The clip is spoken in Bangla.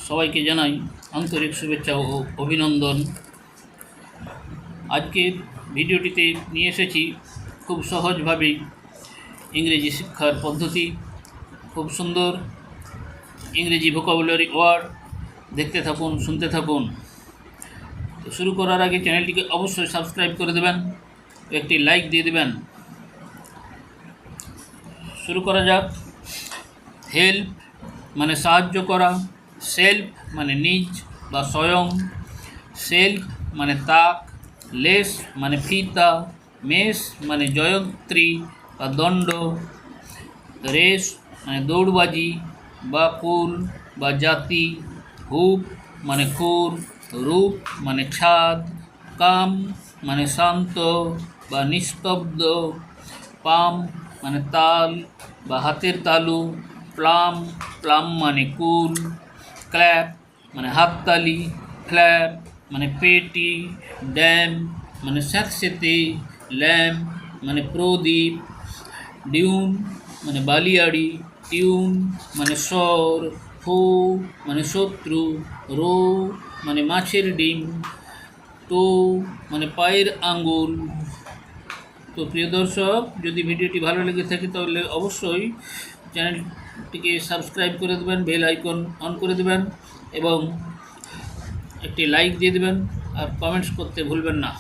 সবাইকে জানাই আন্তরিক শুভেচ্ছা ও অভিনন্দন। আজকের ভিডিওটিতে নিয়ে এসেছি খুব সহজভাবেই ইংরেজি শিক্ষার পদ্ধতি, খুব সুন্দর ইংরেজি ভোকাবুলারি ওয়ার্ড। দেখতে থাকুন, শুনতে থাকুন। তো শুরু করার আগে চ্যানেলটিকে অবশ্যই সাবস্ক্রাইব করে দেবেন, একটি লাইক দিয়ে দেবেন। শুরু করা যাক। হেল্প মানে সাহায্য করা, সেলফ মানে নিজ বা স্বয়ং, সেলফ মানে তাক, লেস মানে ফিতা, মেস মানে জয়ন্ত্রী বা দণ্ড, রেস মানে দৌড়বাজি বা কুল বা জাতি, হুপ মানে খুর, রূপ মানে ছাদ, কাম মানে শান্ত বা নিস্তব্ধ, পাম মানে তাল বা হাতের তালু, প্লাম প্লাম মানে কুল, ক্ল্যাপ মানে হাততালি, ফ্ল্যাপ মানে পেটি, ড্যাম মানে স্যাঁতসেঁতে, ল্যাম্প মানে প্রদীপ, ডিউন মানে বালিয়াড়ি, টিউন মানে স্বর, ফো মানে শত্রু, রো মানে মাছের ডিম, টো মানে পায়ের আঙ্গুল। তো প্রিয় দর্শক, যদি ভিডিওটি ভালো লেগে থাকে তাহলে অবশ্যই চ্যানেলটিকে সাবস্ক্রাইব করে দেবেন, বেল আইকন অন করে দেবেন এবং একটি লাইক দিয়ে দেবেন আর কমেন্টস করতে ভুলবেন না।